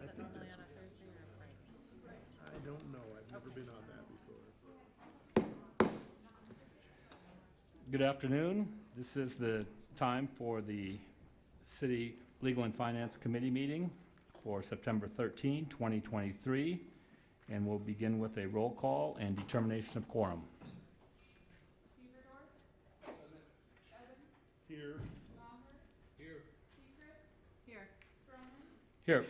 Is it normally on a Thursday or a Friday? I don't know. I've never been on that before. Good afternoon. This is the time for the City Legal and Finance Committee meeting for September 13, 2023. And we'll begin with a roll call and determination of quorum. Here. Here. Here.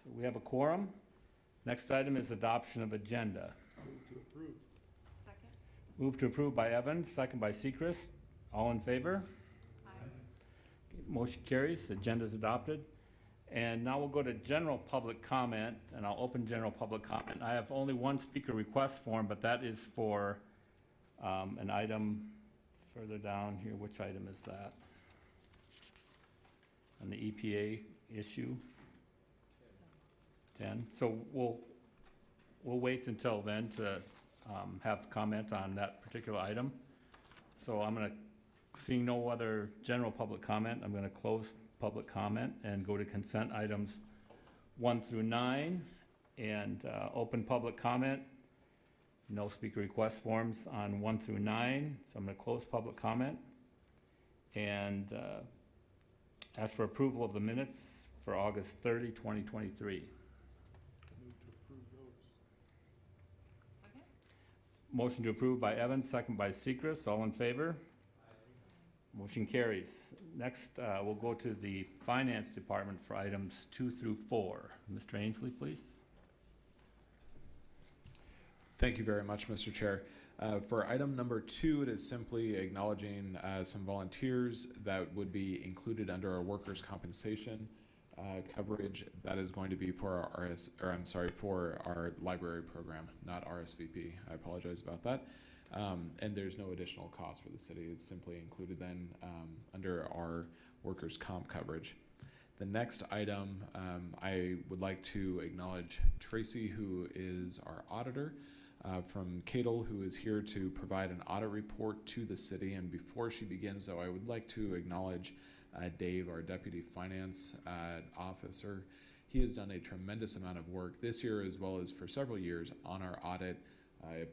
So we have a quorum. Next item is adoption of agenda. Move to approve. Second? Move to approve by Evans, second by Sechrist. All in favor? Aye. Motion carries. Agenda is adopted. And now we'll go to general public comment, and I'll open general public comment. I have only one speaker request form, but that is for an item further down here. Which item is that? On the EPA issue? 10. So we'll wait until then to have comment on that particular item. So I'm going to, seeing no other general public comment, I'm going to close public comment and go to consent items 1 through 9 and open public comment. No speaker request forms on 1 through 9, so I'm going to close public comment and ask for approval of the minutes for August 30, 2023. Move to approve those. Second? Motion to approve by Evans, second by Sechrist. All in favor? Motion carries. Next, we'll go to the Finance Department for items 2 through 4. Mr. Ainsley, please. Thank you very much, Mr. Chair. For item number 2, it is simply acknowledging some volunteers that would be included under our workers' compensation coverage. That is going to be for our for our library program, not RSVP. I apologize about that. And there's no additional cost for the city. It's simply included then under our workers' comp coverage. The next item, I would like to acknowledge Tracy, who is our auditor from Cadle, who is here to provide an audit report to the city. And before she begins, though, I would like to acknowledge Dave, our deputy finance officer. He has done a tremendous amount of work this year, as well as for several years, on our audit,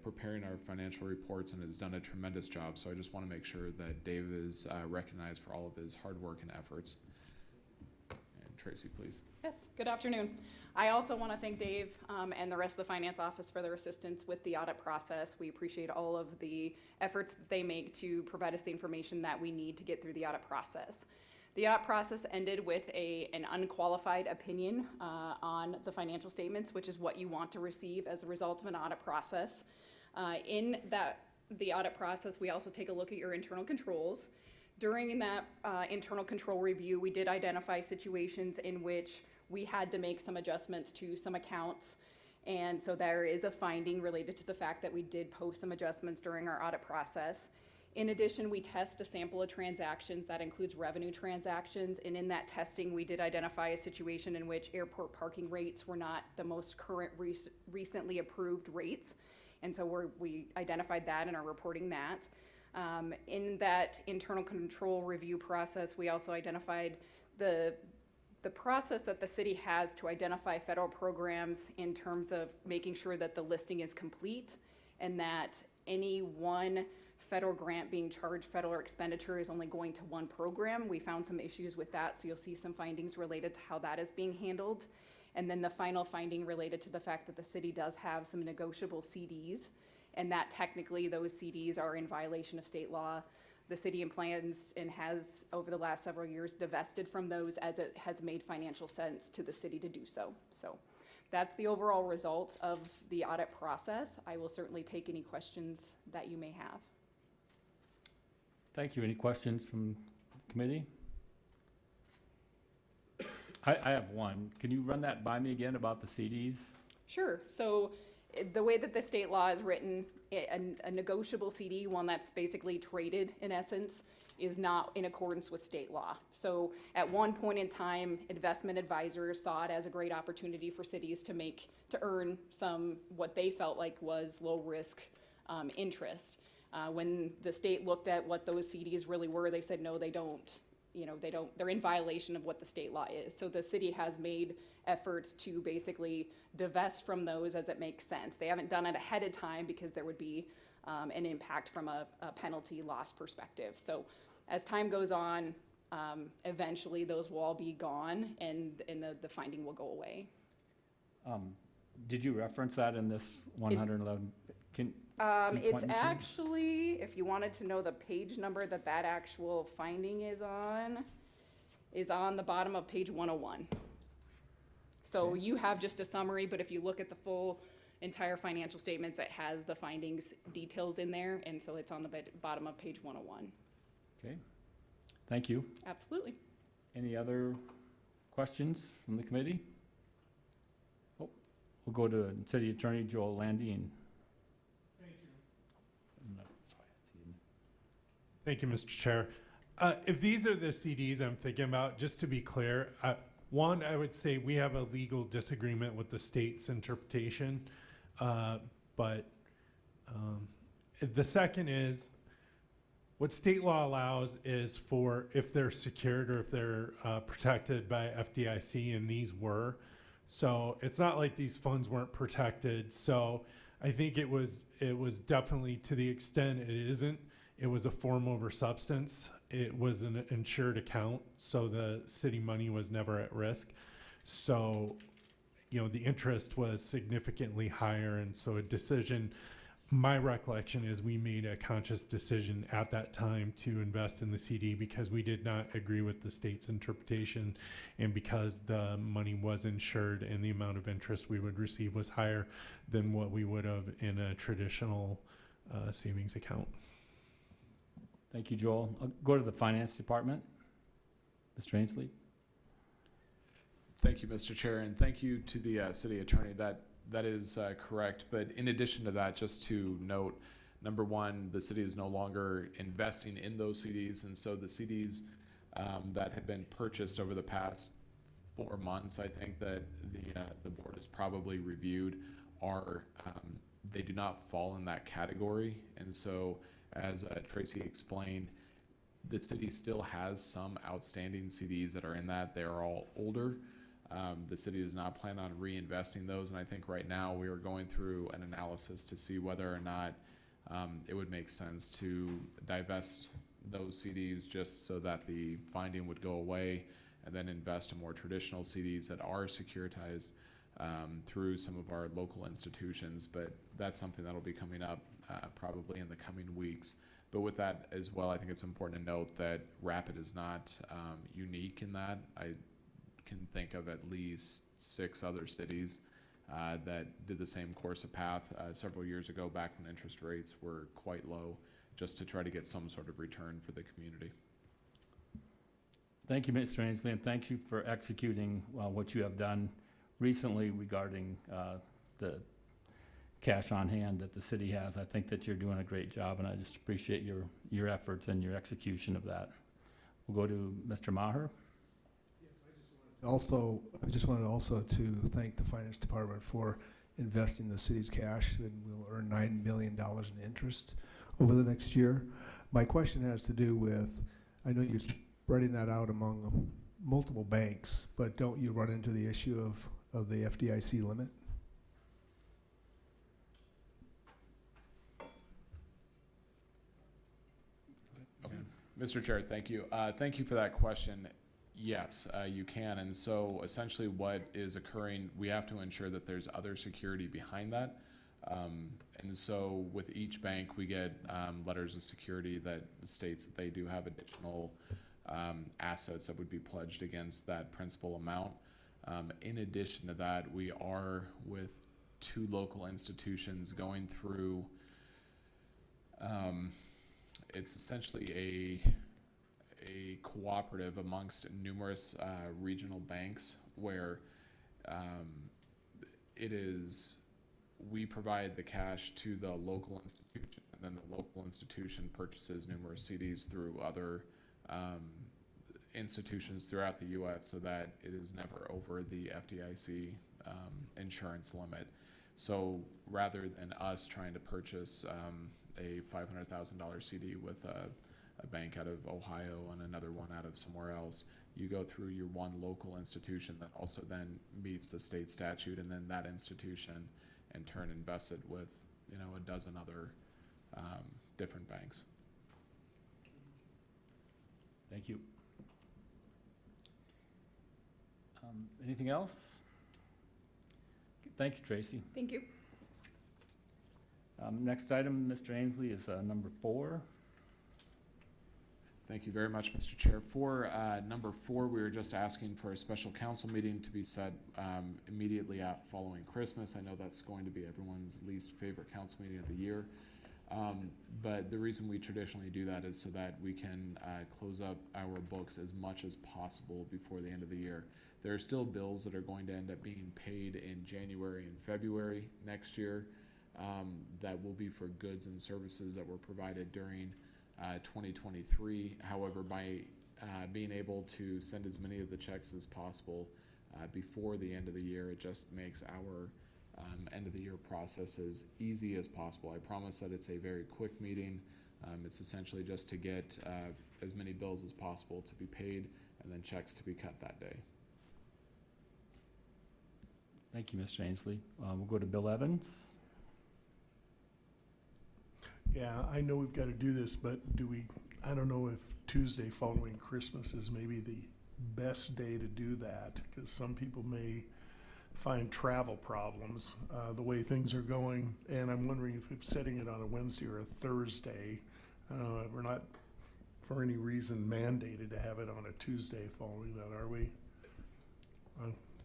preparing our financial reports, and has done a tremendous job. So I just want to make sure that Dave is recognized for all of his hard work and efforts. And Tracy, please. Yes, good afternoon. I also want to thank Dave and the rest of the finance office for their assistance with the audit process. We appreciate all of the efforts that they make to provide us the information that we need to get through the audit process. The audit process ended with an unqualified opinion on the financial statements, which is what you want to receive as a result of an audit process. In the audit process, we also take a look at your internal controls. During that internal control review, we did identify situations in which we had to make some adjustments to some accounts. And so there is a finding related to the fact that we did post some adjustments during our audit process. In addition, we test a sample of transactions that includes revenue transactions. And in that testing, we did identify a situation in which airport parking rates were not the most current recently approved rates. And so we identified that and are reporting that. In that internal control review process, we also identified the process that the city has to identify federal programs in terms of making sure that the listing is complete and that any one federal grant being charged federal expenditure is only going to one program. We found some issues with that, so you'll see some findings related to how that is being handled. And then the final finding related to the fact that the city does have some negotiable CDs, and that technically those CDs are in violation of state law. The city plans and has, over the last several years, divested from those as it has made financial sense to the city to do so. So that's the overall results of the audit process. I will certainly take any questions that you may have. Thank you. Any questions from the committee? I have one. Can you run that by me again about the CDs? Sure. So the way that the state law is written, a negotiable CD, one that's basically traded in essence, is not in accordance with state law. So at one point in time, investment advisors saw it as a great opportunity for cities to earn some, what they felt like was low risk interest. When the state looked at what those CDs really were, they said, no, they don't. They're in violation of what the state law is. So the city has made efforts to basically divest from those as it makes sense. They haven't done it ahead of time because there would be an impact from a penalty loss perspective. So as time goes on, eventually those will all be gone and the finding will go away. Did you reference that in this 111? It's actually, if you wanted to know the page number that actual finding is on the bottom of page 101. So Okay. you have just a summary, but if you look at the full entire financial statements, it has the findings details in there, and so it's on the bottom of page 101. Okay. Thank you. Absolutely. Any other questions from the committee? Oh, we'll go to City Attorney Joel Landine. Thank you, Mr. Chair. If these are the CDs I'm thinking about, just to be clear, one, I would say we have a legal disagreement with the state's interpretation, but the second is what state law allows is for if they're secured or if they're protected by FDIC, and these were. So it's not like these funds weren't protected. So I think it was definitely, to the extent it isn't, it was a form over substance. It was an insured account, so the city money was never at risk. So, the interest was significantly higher, and so a decision, my recollection is we made a conscious decision at that time to invest in the CD because we did not agree with the state's interpretation, and because the money was insured and the amount of interest we would receive was higher than what we would have in a traditional savings account. Thank you, Joel. I'll go to the Finance Department. Mr. Ainsley. Thank you, Mr. Chair, and thank you to the city attorney. That is correct. But in addition to that, just to note, number one, the city is no longer investing in those CDs, and so the CDs that have been purchased over the past 4 months, I think that the board has probably reviewed, are they do not fall in that category, and so as Tracy explained, the city still has some outstanding CDs that are in that. They're all older. The city does not plan on reinvesting those, and I think right now we are going through an analysis to see whether or not it would make sense to divest those CDs just so that the finding would go away, and then invest in more traditional CDs that are securitized through some of our local institutions, but that's something that'll be coming up probably in the coming weeks. But with that as well, I think it's important to note that Rapid is not unique in that. I can think of at least 6 other cities that did the same course of path several years ago, back when interest rates were quite low, just to try to get some sort of return for the community. Thank you, Mr. Ainsley, and thank you for executing what you have done recently regarding the cash on hand that the city has. I think that you're doing a great job, and I just appreciate your efforts and your execution of that. We'll go to Mr. Maher. Also, I just wanted also to thank the Finance Department for investing the city's cash, and we'll earn $9 million in interest over the next year. My question has to do with, I know you're spreading that out among multiple banks, but don't you run into the issue of the FDIC limit? Okay. Mr. Chair, thank you. Thank you for that question. Yes, you can. And so essentially what is occurring, we have to ensure that there's other security behind that. And so with each bank, we get letters of security that states that they do have additional assets that would be pledged against that principal amount. In addition to that, we are with 2 local institutions going through, it's essentially a cooperative amongst numerous regional banks where we provide the cash to the local institution, and then the local institution purchases numerous CDs through other institutions throughout the U.S. so that it is never over the FDIC insurance limit. So rather than us trying to purchase a $500,000 CD with a bank out of Ohio and another one out of somewhere else, you go through your one local institution that also then meets the state statute, and then that institution in turn invests it with, you know, a dozen other different banks. Thank you. Anything else? Thank you, Tracy. Thank you. Next item, Mr. Ainsley, is number 4. Thank you very much, Mr. Chair. For number 4, we were just asking for a special council meeting to be set immediately following Christmas. I know that's going to be everyone's least favorite council meeting of the year. But the reason we traditionally do that is so that we can close up our books as much as possible before the end of the year. There are still bills that are going to end up being paid in January and February next year that will be for goods and services that were provided during 2023. However, by being able to send as many of the checks as possible before the end of the year, it just makes our end of the year process as easy as possible. I promise that it's a very quick meeting. It's essentially just to get as many bills as possible to be paid and then checks to be cut that day. Thank you, Mr. Ainsley. We'll go to Bill Evans. Yeah, I know we've got to do this, but I don't know if Tuesday following Christmas is maybe the best day to do that, because some people may find travel problems the way things are going. And I'm wondering if setting it on a Wednesday or a Thursday, we're not for any reason mandated to have it on a Tuesday following that, are we?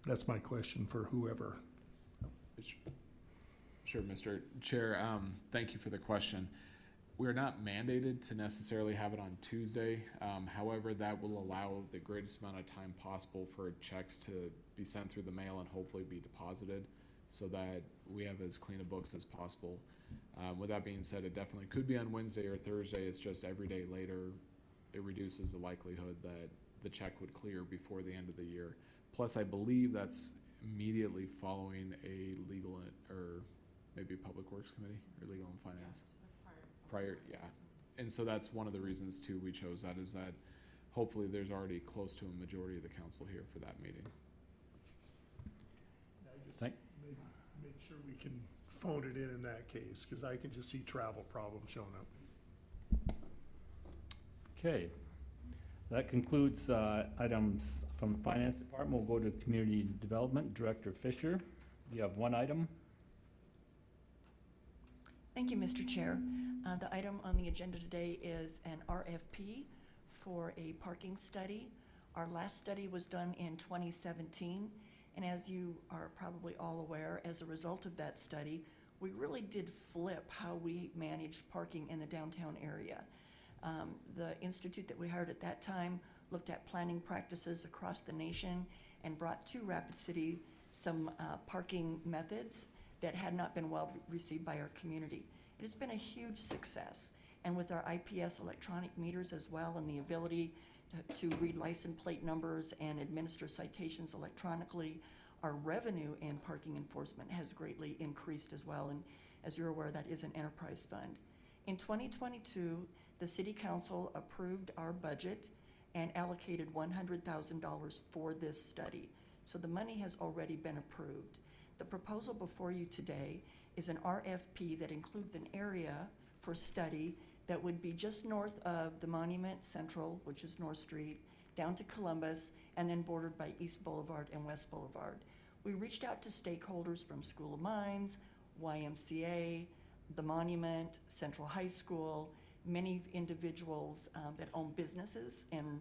That's my question for whoever. Sure, Mr. Chair. Thank you for the question. We're not mandated to necessarily have it on Tuesday. However, that will allow the greatest amount of time possible for checks to be sent through the mail and hopefully be deposited so that we have as clean a books as possible. With that being said, it definitely could be on Wednesday or Thursday. It's just every day later, it reduces the likelihood that the check would clear before the end of the year. Plus, I believe that's immediately following a legal or maybe Public Works Committee or Legal and Finance. Yeah, that's prior. Yeah. And so that's one of the reasons too we chose that, is that hopefully there's already close to a majority of the council here for that meeting. Make sure we can phone it in that case, because I can just see travel problems showing up. Okay. That concludes items from the Finance Department. We'll go to Community Development, Director Fisher. You have one item. Thank you, Mr. Chair. The item on the agenda today is an RFP for a parking study. Our last study was done in 2017, and as you are probably all aware, as a result of that study, we really did flip how we managed parking in the downtown area. The institute that we hired at that time looked at planning practices across the nation and brought to Rapid City some parking methods that had not been well received by our community. It has been a huge success. And with our IPS electronic meters as well, and the ability to read license plate numbers and administer citations electronically, our revenue in parking enforcement has greatly increased as well. And as you're aware, that is an enterprise fund. In 2022, the City Council approved our budget and allocated $100,000 for this study. So the money has already been approved. The proposal before you today is an RFP that includes an area for study that would be just north of the Monument Central, which is North Street, down to Columbus, and then bordered by East Boulevard and West Boulevard. We reached out to stakeholders from School of Mines, YMCA, the Monument, Central High School, many individuals that own businesses and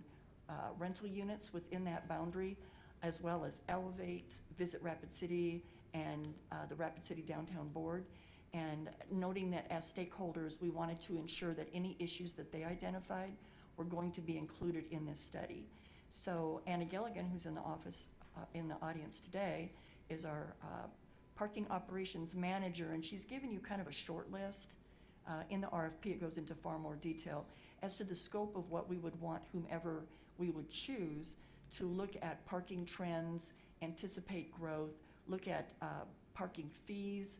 rental units within that boundary, as well as Elevate, Visit Rapid City, and the Rapid City Downtown Board. And noting that as stakeholders, we wanted to ensure that any issues that they identified were going to be included in this study. So Anna Gilligan, who's in the office, in the audience today, is our parking operations manager, and she's given you kind of a short list. In the RFP, it goes into far more detail as to the scope of what we would want whomever we would choose to look at parking trends, anticipate growth, look at parking fees,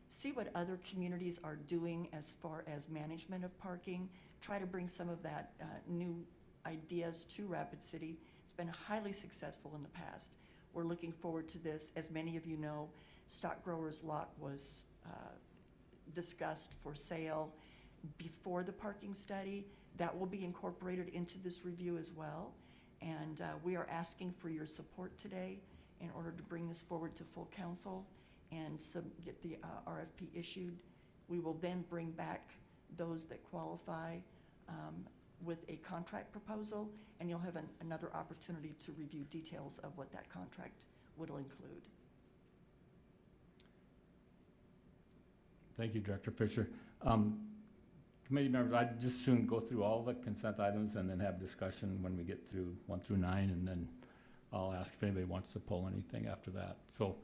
see what other communities are doing as far as management of parking, try to bring some of that new ideas to Rapid City. It's been highly successful in the past. We're looking forward to this. As many of you know, Stock Growers Lot was discussed for sale before the parking study. That will be incorporated into this review as well. And we are asking for your support today in order to bring this forward to full council and get the RFP issued. We will then bring back those that qualify with a contract proposal, and you'll have another opportunity to review details of what that contract will include. Thank you, Director Fisher. Committee members, I'd just soon go through all the consent items and then have discussion when we get through 1 through 9, and then I'll ask if anybody wants to pull anything after that. So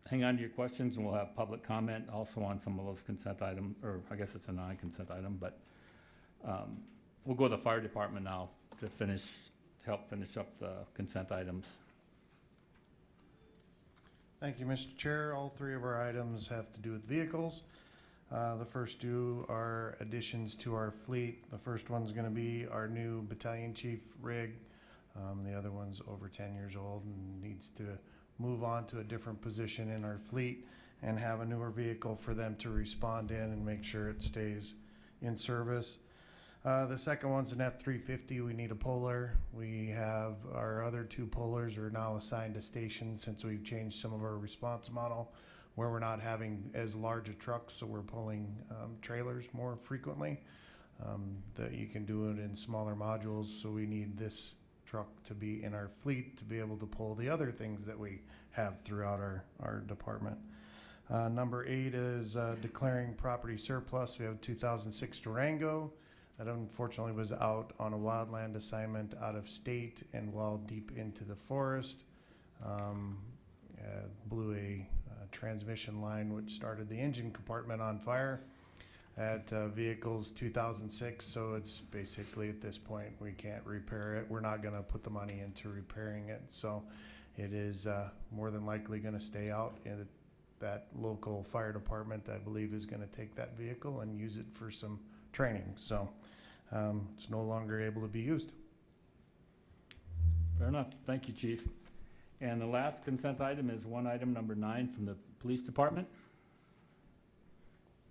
hang on to your questions, and we'll have public comment also on some of those consent items, or I guess it's a non-consent item, but we'll go to the fire department now to help finish up the consent items. Thank you, Mr. Chair. All three of our items have to do with vehicles. The first two are additions to our fleet. The first one's going to be our new battalion chief rig. The other one's over 10 years old and needs to move on to a different position in our fleet and have a newer vehicle for them to respond in and make sure it stays in service. The second one's an F-350. We need a puller. We have our other two pullers are now assigned to stations since we've changed some of our response model where we're not having as large a truck, so we're pulling trailers more frequently. That you can do it in smaller modules, so we need this truck to be in our fleet to be able to pull the other things that we have throughout our department. Number 8 is declaring property surplus. We have a 2006 Durango that unfortunately was out on a wildland assignment out of state and well deep into the forest. Blew a transmission line which started the engine compartment on fire at vehicles 2006, so it's basically at this point we can't repair it. We're not going to put the money into repairing it, so it is more than likely going to stay out in that local fire department, I believe, is going to take that vehicle and use it for some training, so it's no longer able to be used. Fair enough. Thank you, Chief. And the last consent item is one item number 9 from the Police Department.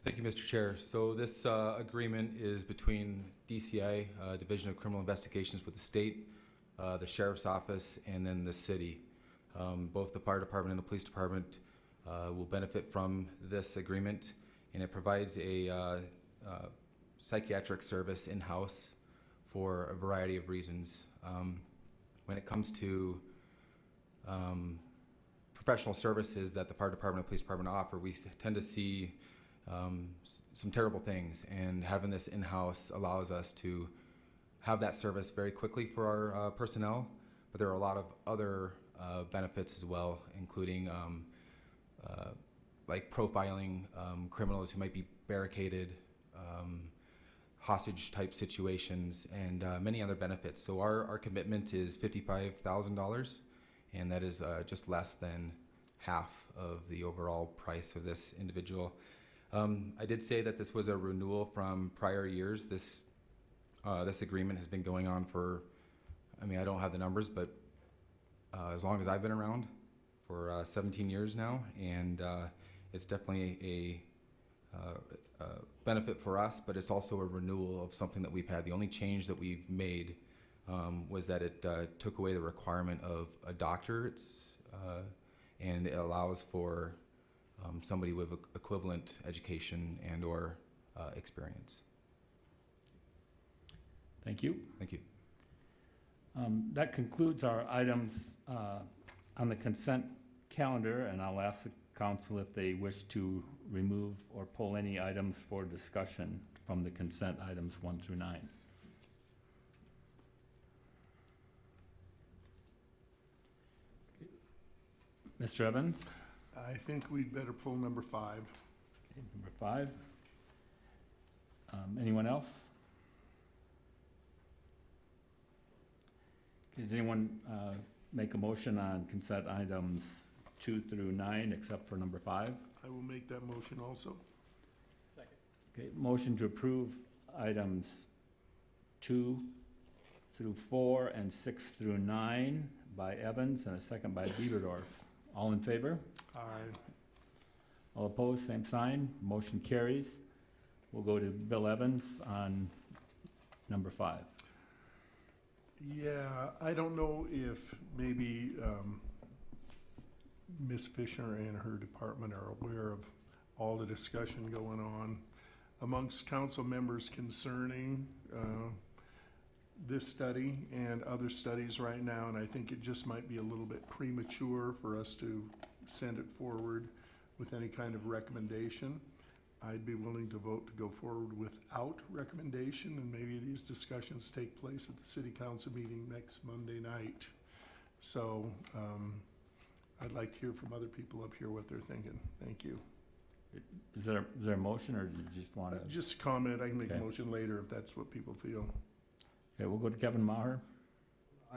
Thank you, Mr. Chair. So this agreement is between DCI, Division of Criminal Investigations with the state, the Sheriff's Office, and then the city. Both the fire department and the police department will benefit from this agreement, and it provides a psychiatric service in-house for a variety of reasons. When it comes to professional services that the fire department and police department offer, we tend to see some terrible things, and having this in-house allows us to have that service very quickly for our personnel. But there are a lot of other benefits as well, including like profiling criminals who might be barricaded, hostage type situations, and many other benefits. So our commitment is $55,000, and that is just less than half of the overall price of this individual. I did say that this was a renewal from prior years. This agreement has been going on for, I mean, I don't have the numbers, but as long as I've been around, for 17 years now, and it's definitely a benefit for us, but it's also a renewal of something that we've had. The only change that we've made was that it took away the requirement of a doctor, and it allows for somebody with equivalent education and or experience. Thank you. Thank you. That concludes our items on the consent calendar, and I'll ask the council if they wish to remove or pull any items for discussion from the consent items 1 through 9. Mr. Evans? I think we'd better pull number 5. Okay, number 5. Anyone else? Does anyone make a motion on consent items 2 through 9 except for number 5? I will make that motion also. Okay, motion to approve items 2 through 4 and 6 through 9 by Evans, and a second by Bieberdorf. All in favor? Aye. All opposed, same sign. Motion carries. We'll go to Bill Evans on number 5. Yeah, I don't know if maybe Ms. Fisher and her department are aware of all the discussion going on amongst council members concerning this study and other studies right now, and I think it just might be a little bit premature for us to send it forward with any kind of recommendation. I'd be willing to vote to go forward without recommendation, and maybe these discussions take place at the city council meeting next Monday night. So I'd like to hear from other people up here what they're thinking. Thank you. Is there a motion, or do you just want to? Just comment. I can make a Okay. motion later if that's what people feel. Okay, we'll go to Kevin Maher.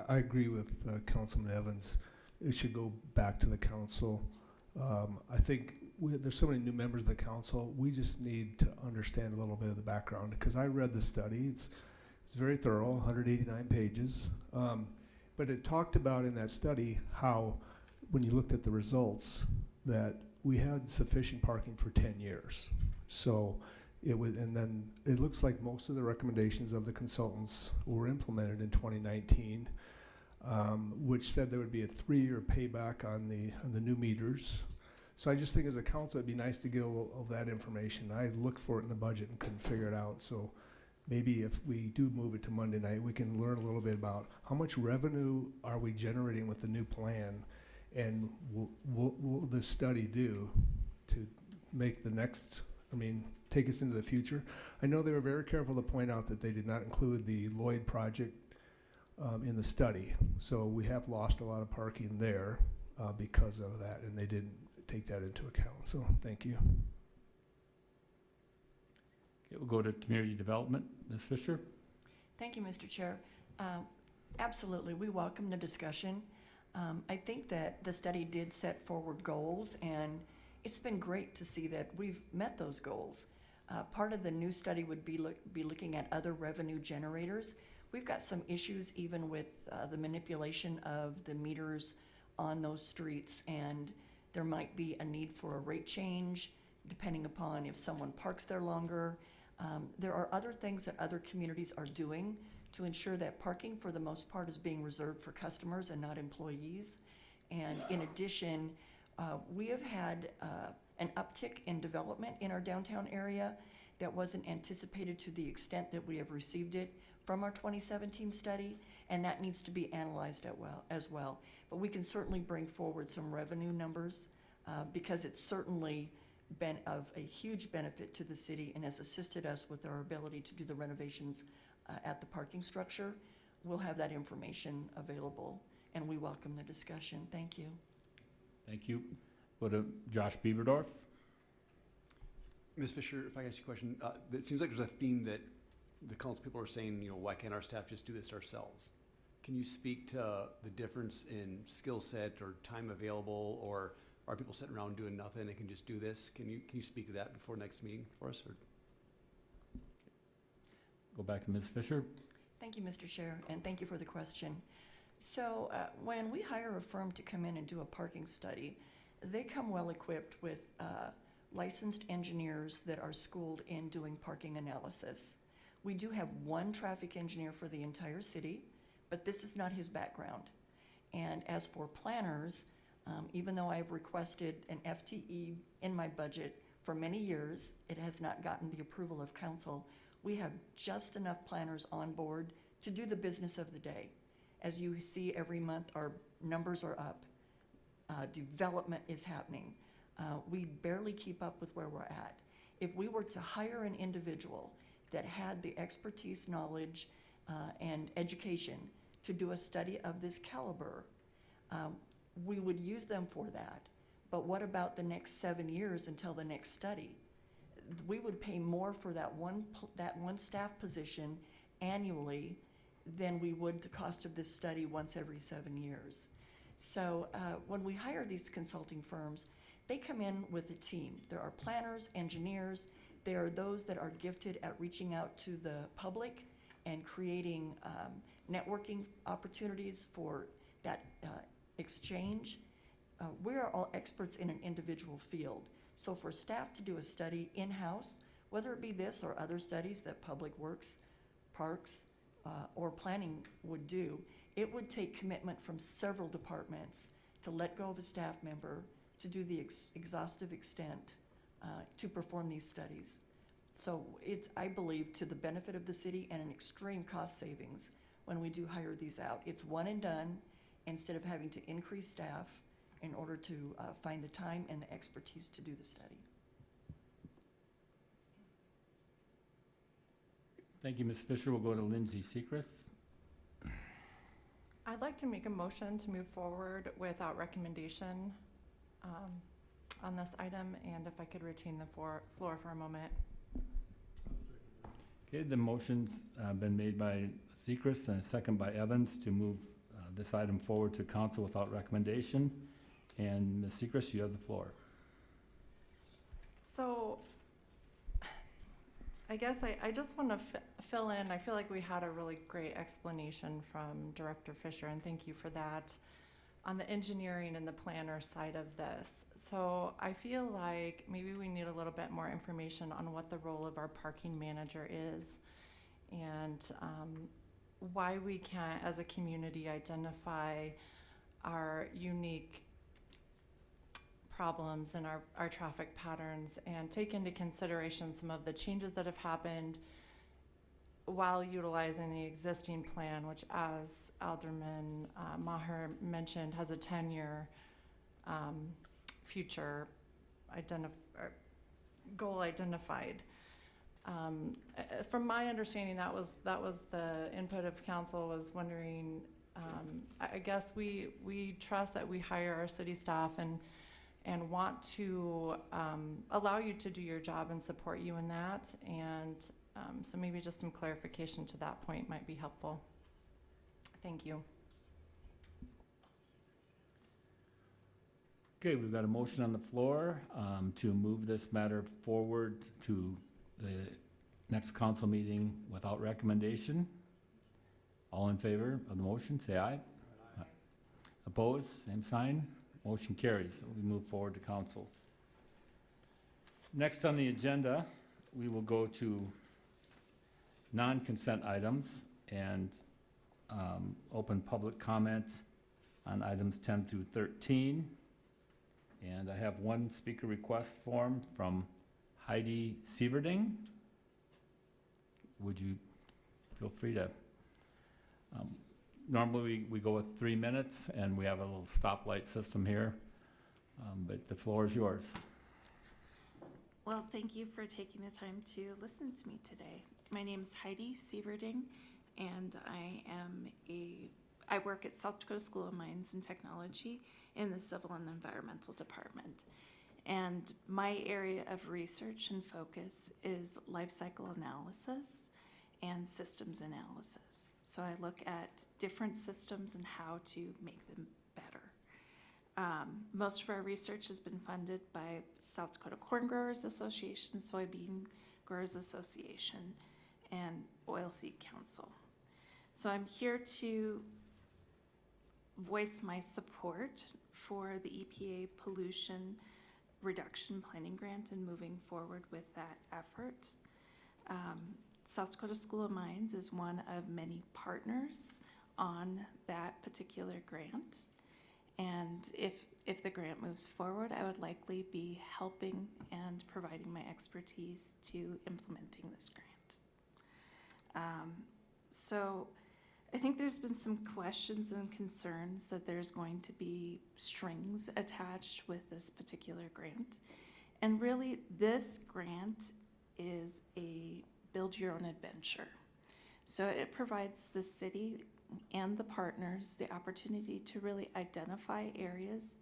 I agree with Councilman Evans. It should go back to the council. I think there's so many new members of the council. We just need to understand a little bit of the background, because I read the study. It's very thorough, 189 pages. But it talked about in that study how, when you looked at the results, that we had sufficient parking for 10 years. So it would, and then it looks like most of the recommendations of the consultants were implemented in 2019, which said there would be a 3-year payback on the new meters. So I just think as a council, it'd be nice to get a little of that information. I looked for it in the budget and couldn't figure it out. So maybe if we do move it to Monday night, we can learn a little bit about how much revenue are we generating with the new plan, and what will this study do to make the next, take us into the future. I know they were very careful to point out that they did not include the Lloyd project in the study. So we have lost a lot of parking there because of that, and they didn't take that into account. So thank you. Okay, we'll go to community development. Ms. Fisher? Thank you, Mr. Chair. Absolutely, we welcome the discussion. I think that the study did set forward goals, and it's been great to see that we've met those goals. Part of the new study would be looking at other revenue generators. We've got some issues even with the manipulation of the meters on those streets, and there might be a need for a rate change depending upon if someone parks there longer. There are other things that other communities are doing to ensure that parking for the most part is being reserved for customers and not employees. And in addition, we have had an uptick in development in our downtown area that wasn't anticipated to the extent that we have received it from our 2017 study, and that needs to be analyzed as well. But we can certainly bring forward some revenue numbers because it's certainly been of a huge benefit to the city and has assisted us with our ability to do the renovations at the parking structure. We'll have that information available, and we welcome the discussion. Thank you. Thank you. Go to Josh Bieberdorf. Ms. Fisher, if I ask you a question, it seems like there's a theme that the council people are saying, why can't our staff just do this ourselves? Can you speak to the difference in skill set or time available, or are people sitting around doing nothing and can just do this? Can you speak to that before next meeting for us? Or? Go back to Ms. Fisher. Thank you, Mr. Chair, and thank you for the question. So when we hire a firm to come in and do a parking study, they come well equipped with licensed engineers that are schooled in doing parking analysis. We do have one traffic engineer for the entire city, but this is not his background. And as for planners, even though I've requested an FTE in my budget for many years, it has not gotten the approval of council. We have just enough planners on board to do the business of the day. As you see every month, our numbers are up. Development is happening. We barely keep up with where we're at. If we were to hire an individual that had the expertise, knowledge, and education to do a study of this caliber, we would use them for that. But what about the next 7 years until the next study? We would pay more for that one staff position annually than we would the cost of this study once every 7 years. So when we hire these consulting firms, they come in with a team. There are planners, engineers. There are those that are gifted at reaching out to the public and creating networking opportunities for that exchange. We are all experts in an individual field. So for staff to do a study in-house, whether it be this or other studies that Public Works, Parks, or Planning would do, it would take commitment from several departments to let go of a staff member to do the exhaustive extent to perform these studies. So it's, I believe, to the benefit of the city and an extreme cost savings when we do hire these out. It's one and done instead of having to increase staff in order to find the time and the expertise to do the study. Thank you, Ms. Fisher. We'll go to Lindsay Sechrist. I'd like to make a motion to move forward without recommendation on this item, and if I could retain the floor for a moment. Okay, the motion's been made by Sechrist and a second by Evans to move this item forward to council without recommendation. And Ms. Sechrist, you have the floor. So I guess I just want to fill in. I feel like we had a really great explanation from Director Fisher, and thank you for that, on the engineering and the planner side of this. So I feel like maybe we need a little bit more information on what the role of our parking manager is, and why we can't, as a community, identify our unique problems and our traffic patterns and take into consideration some of the changes that have happened while utilizing the existing plan, which, as Alderman Maher mentioned, has a 10-year future goal identified. From my understanding, that was the input of council, was wondering, I guess we trust that we hire our city staff and want to allow you to do your job and support you in that. And so maybe just some clarification to that point might be helpful. Thank you. Okay, we've got a motion on the floor to move this matter forward to the next council meeting without recommendation. All in favor of the motion, say aye. Aye. Opposed, same sign. Motion carries. We move forward to council. Next on the agenda, we will go to non-consent items and open public comment on items 10 through 13. And I have one speaker request form from Heidi Sieverding. Would you feel free to, normally we go with 3 minutes and we have a little stoplight system here, but the floor is yours. Well, thank you for taking the time to listen to me today. My name is Heidi Sieverding, and I work at South Dakota School of Mines and Technology in the Civil and Environmental Department. And my area of research and focus is life cycle analysis and systems analysis. So I look at different systems and how to make them better. Most of our research has been funded by South Dakota Corn Growers Association, Soybean Growers Association, and Oilseed Council. So I'm here to voice my support for the EPA pollution reduction planning grant and moving forward with that effort. South Dakota School of Mines is one of many partners on that particular grant. And if the grant moves forward, I would likely be helping and providing my expertise to implementing this grant. So I think there's been some questions and concerns that there's going to be strings attached with this particular grant. And really, this grant is a build your own adventure. So it provides the city and the partners the opportunity to really identify areas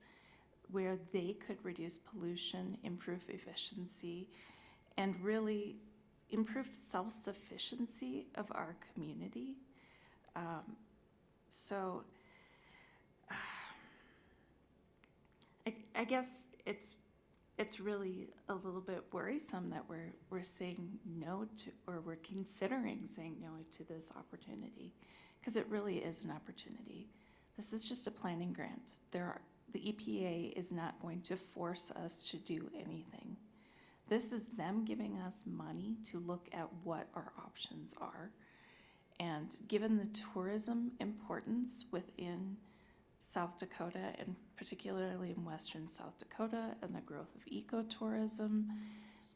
where they could reduce pollution, improve efficiency, and really improve self-sufficiency of our community. So I guess it's really a little bit worrisome that we're saying no to, or we're considering saying no to this opportunity, because it really is an opportunity. This is just a planning grant. The EPA is not going to force us to do anything. This is them giving us money to look at what our options are. And given the tourism importance within South Dakota, and particularly in western South Dakota, and the growth of ecotourism,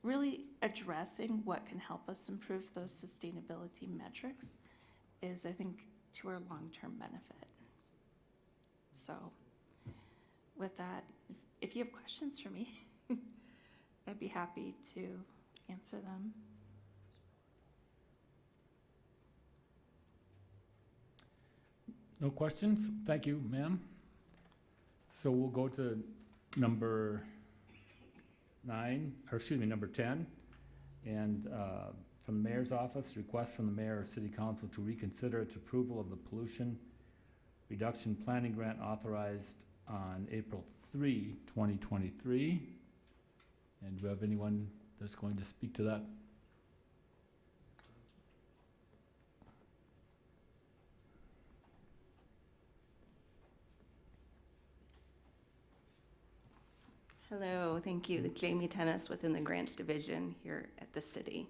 really addressing what can help us improve those sustainability metrics is, I think, to our long-term benefit. So with that, if you have questions for me, I'd be happy to answer them. No questions? Thank you, ma'am. So we'll go to number 10, and from the mayor's office, request from the mayor or city council to reconsider its approval of the pollution reduction planning grant authorized on April 3, 2023. And do we have anyone that's going to speak to that? Hello, thank you. Jamie Tennis within the Grants Division here at the city.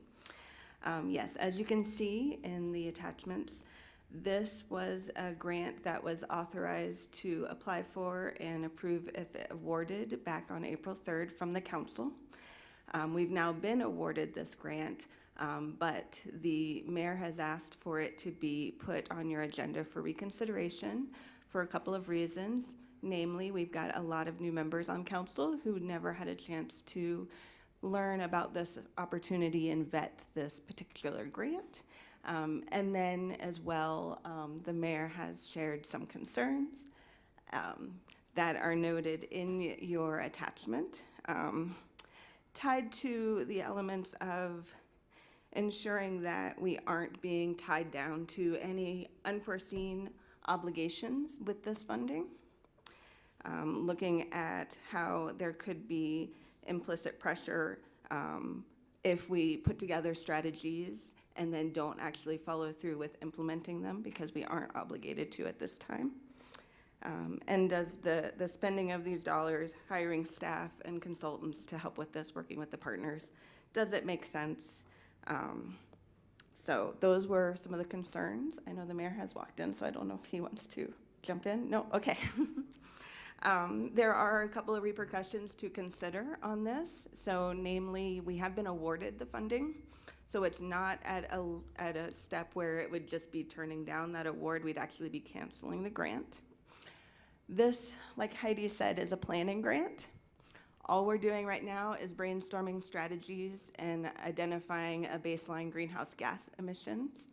Yes, as you can see in the attachments, this was a grant that was authorized to apply for and approve if awarded back on April 3rd from the council. We've now been awarded this grant, but the mayor has asked for it to be put on your agenda for reconsideration for a couple of reasons. Namely, we've got a lot of new members on council who never had a chance to learn about this opportunity and vet this particular grant. And then as well, the mayor has shared some concerns that are noted in your attachment, tied to the elements of ensuring that we aren't being tied down to any unforeseen obligations with this funding. Looking at how there could be implicit pressure if we put together strategies and then don't actually follow through with implementing them because we aren't obligated to at this time. And does the spending of these dollars, hiring staff and consultants to help with this, working with the partners, does it make sense? So those were some of the concerns. I know the mayor has walked in, so I don't know if he wants to jump in? No? Okay. There are a couple of repercussions to consider on this. So namely, we have been awarded the funding. So it's not at a step where it would just be turning down that award. We'd actually be canceling the grant. This, like Heidi said, is a planning grant. All we're doing right now is brainstorming strategies and identifying a baseline greenhouse gas emissions.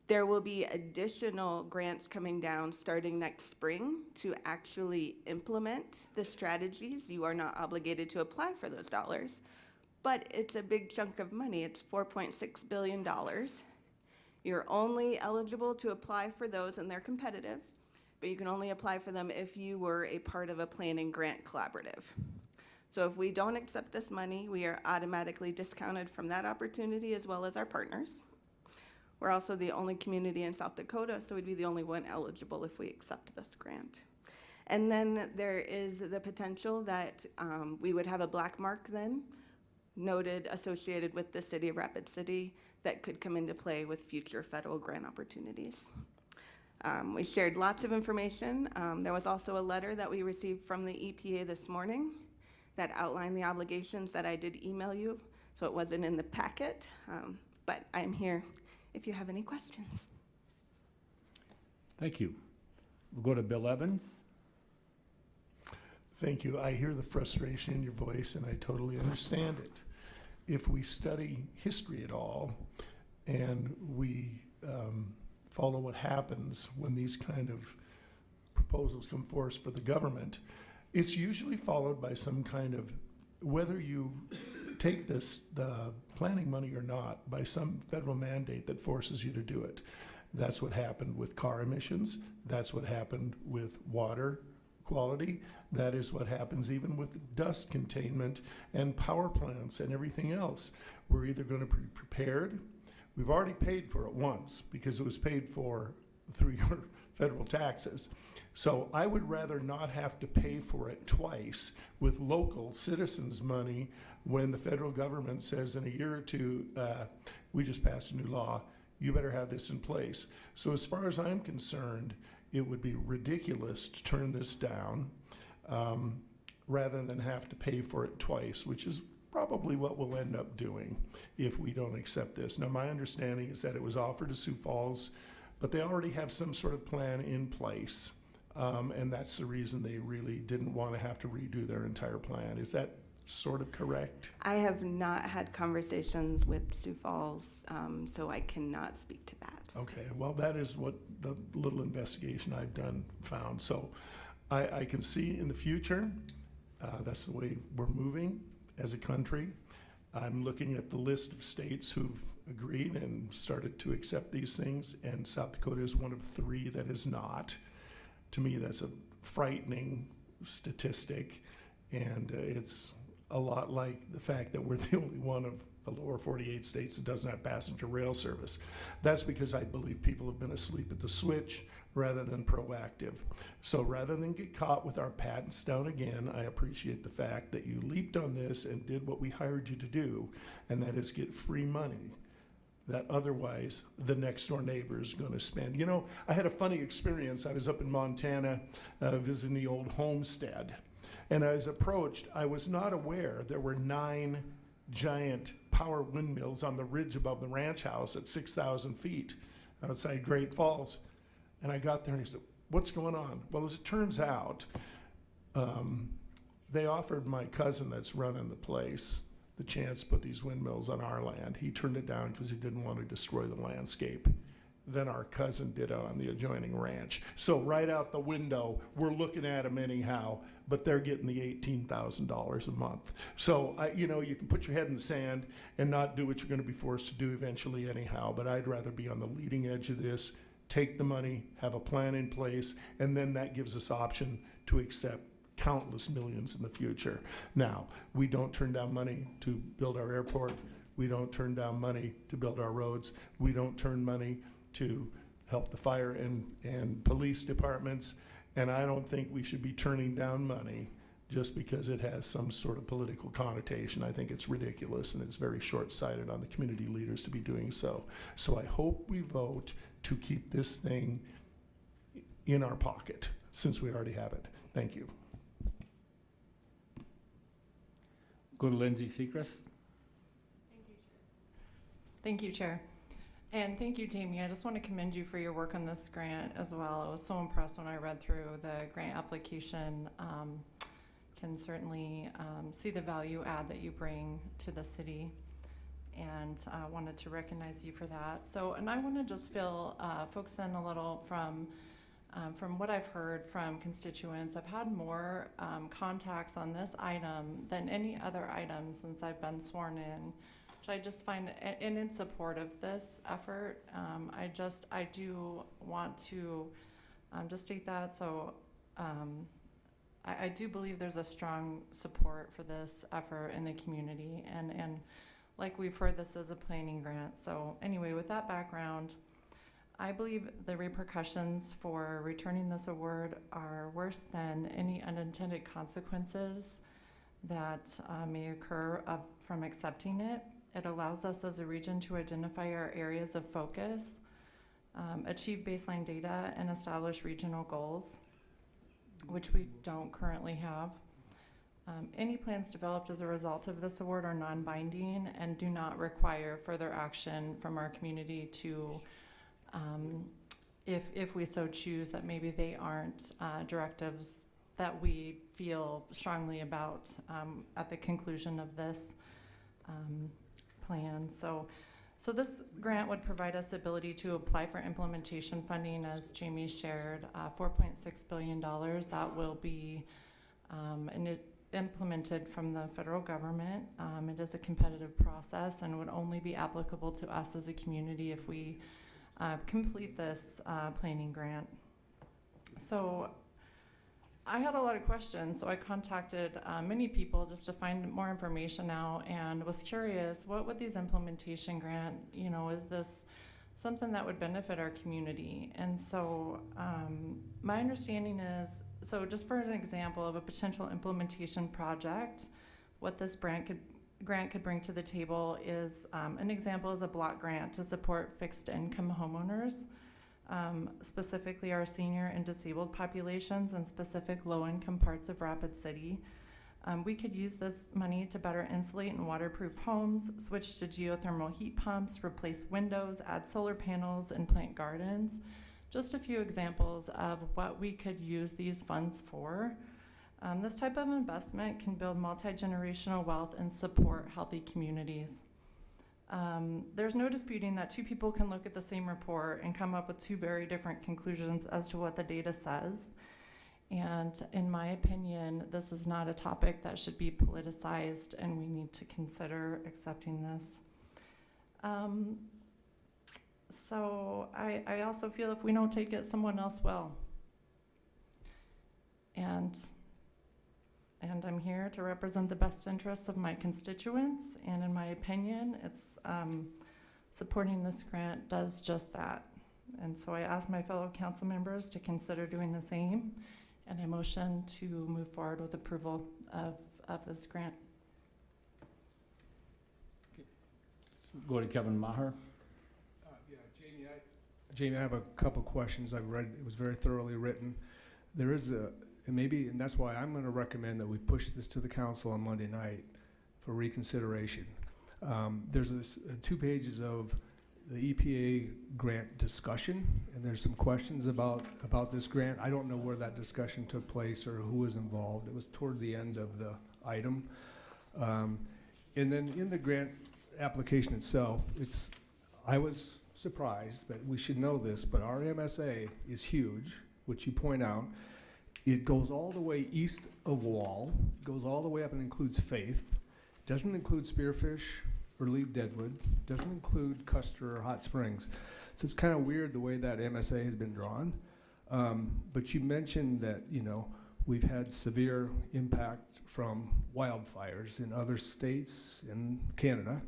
There will be additional grants coming down starting next spring to actually implement the strategies. You are not obligated to apply for those dollars, but it's a big chunk of money. It's $4.6 billion. You're only eligible to apply for those, and they're competitive, but you can only apply for them if you were a part of a planning grant collaborative. So if we don't accept this money, we are automatically discounted from that opportunity as well as our partners. We're also the only community in South Dakota, so we'd be the only one eligible if we accept this grant. And then there is the potential that we would have a black mark then, noted associated with the city of Rapid City, that could come into play with future federal grant opportunities. We shared lots of information. There was also a letter that we received from the EPA this morning that outlined the obligations that I did email you, so it wasn't in the packet, but I'm here if you have any questions. Thank you. We'll go to Bill Evans. Thank you. I hear the frustration in your voice, and I totally understand it. If we study history at all, and we follow what happens when these kind of proposals come forth for the government, it's usually followed by some kind of, whether you take the planning money or not, by some federal mandate that forces you to do it. That's what happened with car emissions. That's what happened with water quality. That is what happens even with dust containment and power plants and everything else. We're either going to be prepared. We've already paid for it once because it was paid for through your federal taxes. So I would rather not have to pay for it twice with local citizens' money when the federal government says in a year or two, we just passed a new law, you better have this in place. So as far as I'm concerned, it would be ridiculous to turn this down rather than have to pay for it twice, which is probably what we'll end up doing if we don't accept this. Now, my understanding is that it was offered to Sioux Falls, but they already have some sort of plan in place. And that's the reason they really didn't want to have to redo their entire plan. Is that sort of correct? I have not had conversations with Sioux Falls, so I cannot speak to that. Okay, well, that is what the little investigation I've done found. So I can see in the future, that's the way we're moving as a country. I'm looking at the list of states who've agreed and started to accept these things, and South Dakota is one of 3 that is not. To me, that's a frightening statistic, and it's a lot like the fact that we're the only one of the lower 48 states that doesn't have passenger rail service. That's because I believe people have been asleep at the switch rather than proactive. So rather than get caught with our patents down again, I appreciate the fact that you leaped on this and did what we hired you to do, and that is get free money that otherwise the next door neighbor is going to spend. You know, I had a funny experience. I was up in Montana visiting the old homestead, and I was approached. I was not aware there were 9 giant power windmills on the ridge above the ranch house at 6,000 feet outside Great Falls. And I got there and he said, "What's going on?" Well, as it turns out, they offered my cousin that's running the place the chance to put these windmills on our land. He turned it down because he didn't want to destroy the landscape. Then our cousin did on the adjoining ranch. So right out the window, we're looking at them anyhow, but they're getting the $18,000 a month. So, you know, you can put your head in the sand and not do what you're going to be forced to do eventually anyhow, but I'd rather be on the leading edge of this, take the money, have a plan in place, and then that gives us option to accept countless millions in the future. Now, we don't turn down money to build our airport. We don't turn down money to build our roads. We don't turn money to help the fire and police departments. And I don't think we should be turning down money just because it has some sort of political connotation. I think it's ridiculous, and it's very short-sighted on the community leaders to be doing so. So I hope we vote to keep this thing in our pocket since we already have it. Thank you. Go to Lindsay Seacrest. Thank you, Chair. And thank you, Jamie. I just want to commend you for your work on this grant as well. I was so impressed when I read through the grant application. Can certainly see the value add that you bring to the city, and wanted to recognize you for that. So, and I want to just focus in a little from what I've heard from constituents. I've had more contacts on this item than any other item since I've been sworn in, which I just find, and in support of this effort. I do want to just state that. So I do believe there's a strong support for this effort in the community, and like we've heard, this is a planning grant. So anyway, with that background, I believe the repercussions for returning this award are worse than any unintended consequences that may occur from accepting it. It allows us as a region to identify our areas of focus, achieve baseline data, and establish regional goals, which we don't currently have. Any plans developed as a result of this award are non-binding and do not require further action from our community to, if we so choose, that maybe they aren't directives that we feel strongly about at the conclusion of this plan. So this grant would provide us the ability to apply for implementation funding, as Jamie shared, $4.6 billion. That will be implemented from the federal government. It is a competitive process and would only be applicable to us as a community if we complete this planning grant. So I had a lot of questions, so I contacted many people just to find more information out, and was curious, what would these implementation grant, is this something that would benefit our community? And so my understanding is, so just for an example of a potential implementation project, what this grant could bring to the table is, an example is a block grant to support fixed income homeowners, specifically our senior and disabled populations in specific low-income parts of Rapid City. We could use this money to better insulate and waterproof homes, switch to geothermal heat pumps, replace windows, add solar panels, and plant gardens. Just a few examples of what we could use these funds for. This type of investment can build multi-generational wealth and support healthy communities. There's no disputing that two people can look at the same report and come up with two very different conclusions as to what the data says. And in my opinion, this is not a topic that should be politicized, and we need to consider accepting this. So I also feel if we don't take it, someone else will. And I'm here to represent the best interests of my constituents, and in my opinion, it's supporting this grant does just that. And so I ask my fellow council members to consider doing the same, and I motion to move forward with approval of this grant. Go to Kevin Maher. Jamie, I have a couple questions. I've read, it was very thoroughly written. There is and that's why I'm going to recommend that we push this to the council on Monday night for reconsideration. There's 2 pages of the EPA grant discussion, and there's some questions about this grant. I don't know where that discussion took place or who was involved. It was toward the end of the item. And then in the grant application itself, I was surprised, that we should know this, but our MSA is huge, which you point out. It goes all the way east of Wall, goes all the way up and includes Faith, doesn't include Spearfish or Leave Deadwood, doesn't include Custer or Hot Springs. So it's kind of weird the way that MSA has been drawn. But you mentioned that, we've had severe impact from wildfires in other states in Canada.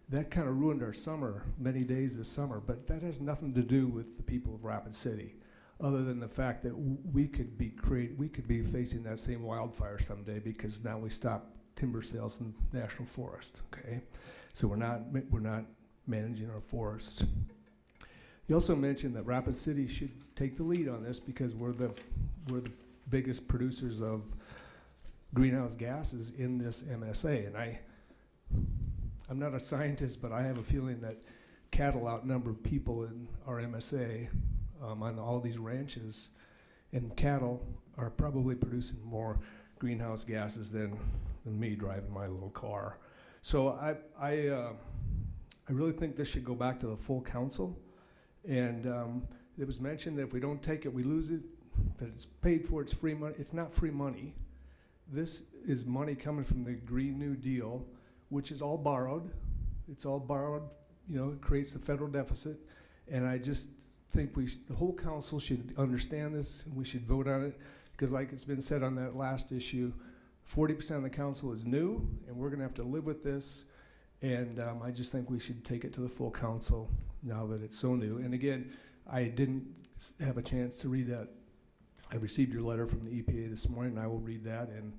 That kind of ruined our summer, many days this summer, but that has nothing to do with the people of Rapid City, other than the fact that we could be facing that same wildfire someday because now we stop timber sales in national forest. Okay, so we're not managing our forest. You also mentioned that Rapid City should take the lead on this because we're the biggest producers of greenhouse gases in this MSA. And I'm not a scientist, but I have a feeling that cattle outnumber people in our MSA on all these ranches, and cattle are probably producing more greenhouse gases than me driving my little car. So I really think this should go back to the full council. And it was mentioned that if we don't take it, we lose it, that it's paid for, it's free money. It's not free money. This is money coming from the Green New Deal, which is all borrowed. It's all borrowed, you know, it creates the federal deficit. And I just think the whole council should understand this, and we should vote on it, because like it's been said on that last issue, 40% of the council is new, and we're gonna have to live with this. And I just think we should take it to the full council now that it's so new. And again, I didn't have a chance to read that. I received your letter from the EPA this morning, and I will read that. And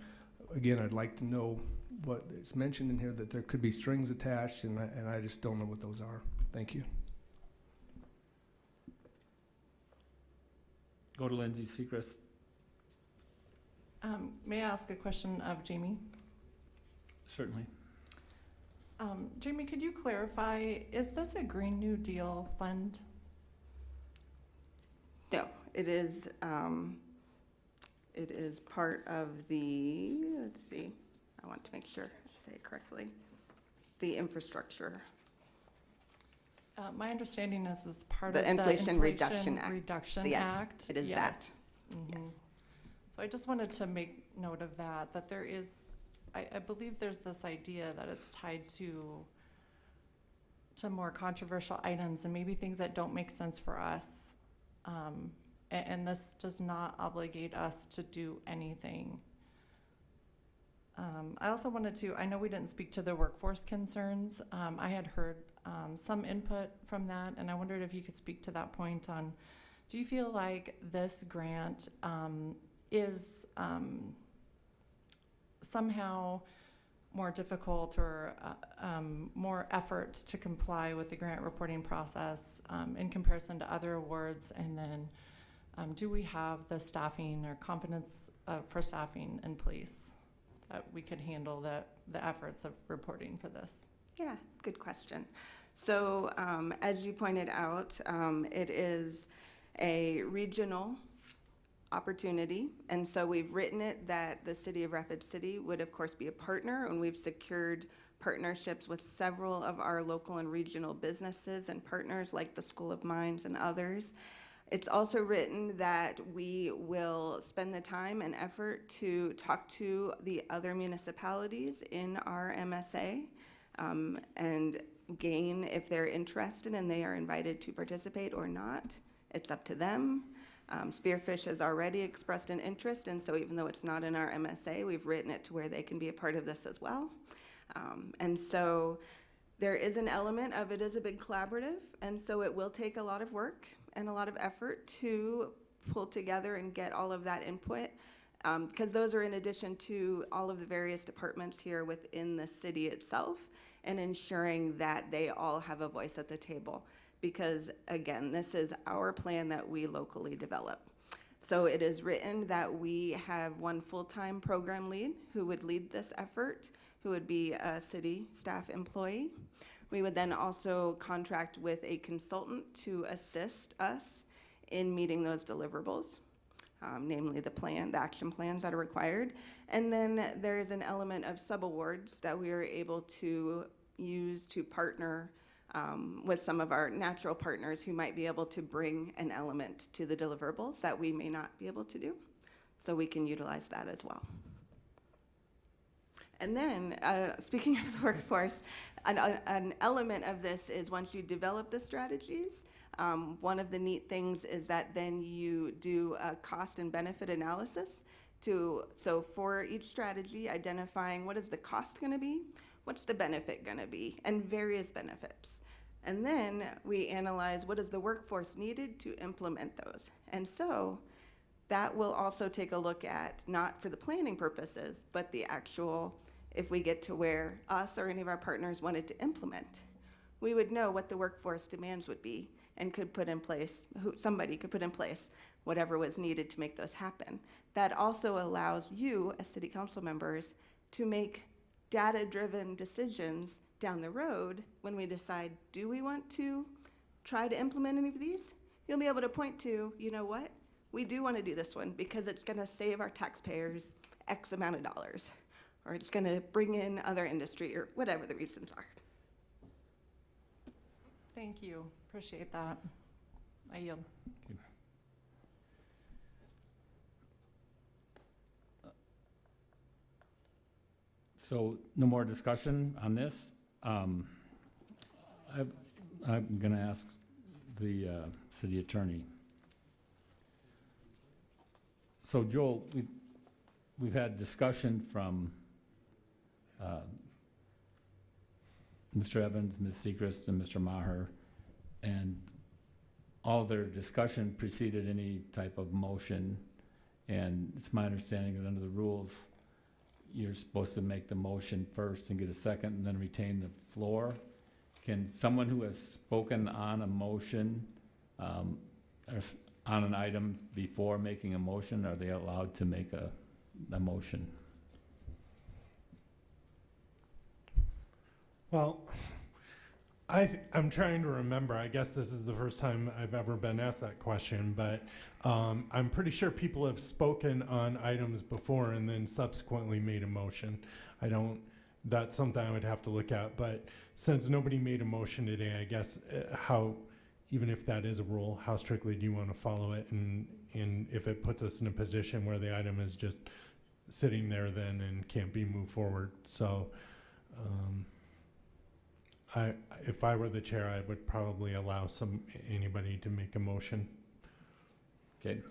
again, I'd like to know what it's mentioned in here, that there could be strings attached, and I just don't know what those are. Thank you. Go to Lindsay Sechrist. May I ask a question of Jamie? Certainly. Jamie, could you clarify, is this a Green New Deal fund? No, it is part of the, let's see, I want to make sure I say it correctly, the infrastructure. My understanding is it's part The of the Inflation Reduction Act. Reduction Yes, Act. it is that. Mhm. Yes. So I just wanted to make note of that there is, I believe there's this idea that it's tied to more controversial items and maybe things that don't make sense for us. And this does not obligate us to do anything. I also wanted to, I know we didn't speak to the workforce concerns. I had heard some input from that, and I wondered if you could speak to that point on, do you feel like this grant is somehow more difficult or more effort to comply with the grant reporting process in comparison to other awards? And then do we have the staffing or competence for staffing in place that we could handle the efforts of reporting for this? Yeah, good question. So as you pointed out, it is a regional opportunity, and so we've written it that the City of Rapid City would of course be a partner, and we've secured partnerships with several of our local and regional businesses and partners like the School of Mines and others. It's also written that we will spend the time and effort to talk to the other municipalities in our MSA and gain if they're interested and they are invited to participate or not. It's up to them. Spearfish has already expressed an interest, and so even though it's not in our MSA, we've written it to where they can be a part of this as well. And so there is an element of it is a big collaborative, and so it will take a lot of work and a lot of effort to pull together and get all of that input, because those are in addition to all of the various departments here within the city itself, and ensuring that they all have a voice at the table. Because again, this is our plan that we locally develop. So it is written that we have one full-time program lead who would lead this effort, who would be a city staff employee. We would then also contract with a consultant to assist us in meeting those deliverables, namely the action plans that are required. And then there's an element of subawards that we are able to use to partner with some of our natural partners who might be able to bring an element to the deliverables that we may not be able to do. So we can utilize that as well. And then, speaking of the workforce, an element of this is once you develop the strategies, one of the neat things is that then you do a cost and benefit analysis so for each strategy, identifying what is the cost gonna be, what's the benefit gonna be, and various benefits. And then we analyze what is the workforce needed to implement those. And so that will also take a look at, not for the planning purposes, but the actual, if we get to where us or any of our partners wanted to implement, we would know what the workforce demands would be and could put in place, somebody could put in place whatever was needed to make those happen. That also allows you, as city council members, to make data-driven decisions down the road when we decide, do we want to try to implement any of these? You'll be able to point to, you know what? We do want to do this one because it's going to save our taxpayers X amount of dollars, or it's going to bring in other industry, or whatever the reasons are. Thank you. Appreciate that. I yield. So no more discussion on this. I'm going to ask the city attorney. So Joel, we've had discussion from Mr. Evans, Ms. Sechrist, and Mr. Maher, and all their discussion preceded any type of motion. And it's my understanding that under the rules, you're supposed to make the motion first and get a second and then retain the floor. Can someone who has spoken on a motion, or on an item before making a motion, are they allowed to make a motion? Well, I'm trying to remember. I guess this is the first time I've ever been asked that question, but I'm pretty sure people have spoken on items before and then subsequently made a motion. That's something I would have to look at, but since nobody made a motion today, I guess even if that is a rule, how strictly do you want to follow it? And if it puts us in a position where the item is just sitting there then and can't be moved forward. So if I were the chair, I would probably allow anybody to make a motion. Okay.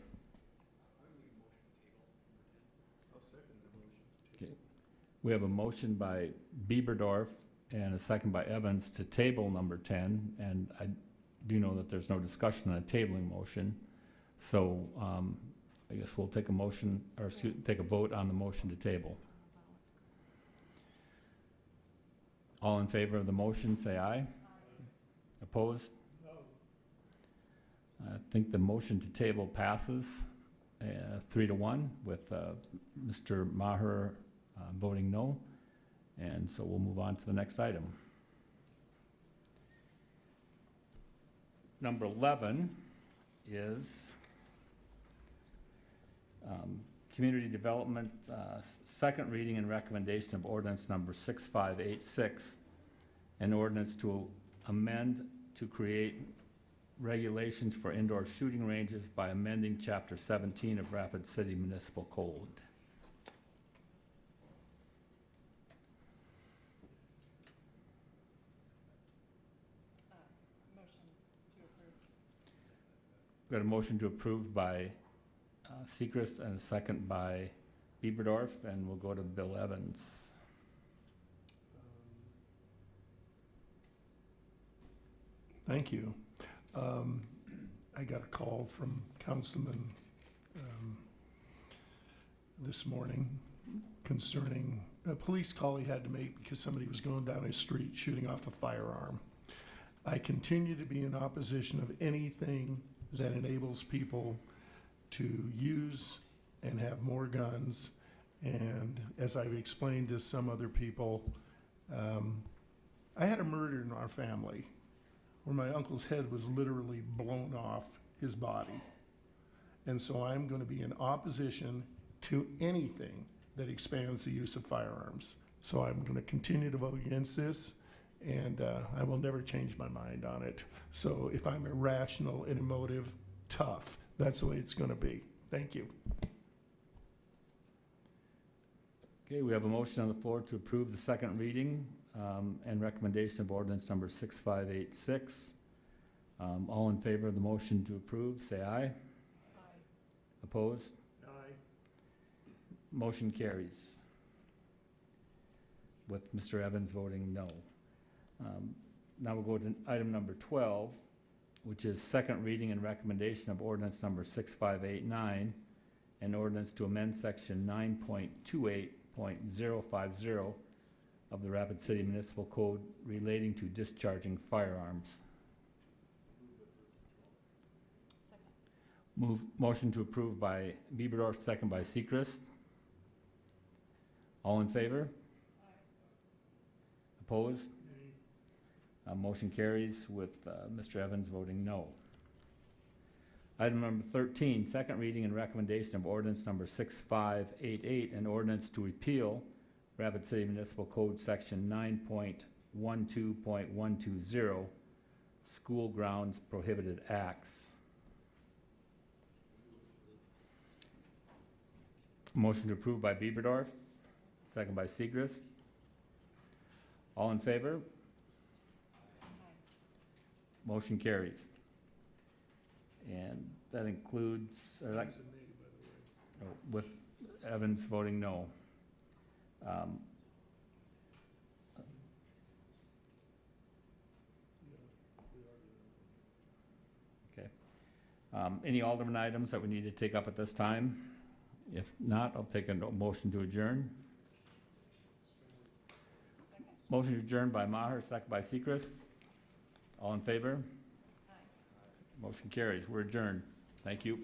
Okay. We have a motion by Bieberdorf and a second by Evans to table number 10, and I do know that there's no discussion on a tabling motion. So I guess we'll take a motion, or take a vote on the motion to table. All in favor of the motion, say aye. Opposed? No. I think the motion to table passes 3-1 with Mr. Maher voting no. And so we'll move on to the next item. Number 11 is Community Development, second reading and recommendation of ordinance number 6586, an ordinance to amend to create regulations for indoor shooting ranges by amending Chapter 17 of Rapid City Municipal Code. We've got a motion to approve by Sechrist and a second by Bieberdorf, and we'll go to Bill Evans. Thank you. I got a call from Councilman this morning concerning a police call he had to make because somebody was going down his street shooting off a firearm. I continue to be in opposition of anything that enables people to use and have more guns. And as I've explained to some other people, I had a murder in our family where my uncle's head was literally blown off his body. And so I'm going to be in opposition to anything that expands the use of firearms. So I'm going to continue to vote against this, and I will never change my mind on it. So if I'm irrational and emotive, tough. That's the way it's going to be. Thank you. Okay, we have a motion on the floor to approve the second reading and recommendation of ordinance number 6586. All in favor of the motion to approve, say aye. Aye. Opposed? Aye. Motion carries with Mr. Evans voting no. Now we'll go to item number 12, which is second reading and recommendation of ordinance number 6589, an ordinance to amend section 9.28.050 of the Rapid City Municipal Code relating to discharging firearms. Motion to approve by Bieberdorf, second by Sechrist. All in favor? Opposed? Motion carries with Mr. Evans voting no. Item number 13, second reading and recommendation of ordinance number 6588, an ordinance to repeal Rapid City Municipal Code Section 9.12.120, School Grounds Prohibited Acts. Motion to approve by Bieberdorf, second by Sechrist. All in favor? Motion carries. And that includes, with Evans voting no. Okay. Any Alderman items that we need to take up at this time? If not, I'll take a motion to adjourn. Motion to adjourn by Maher, second by Sechrist. All in favor? Motion carries. We're adjourned. Thank you.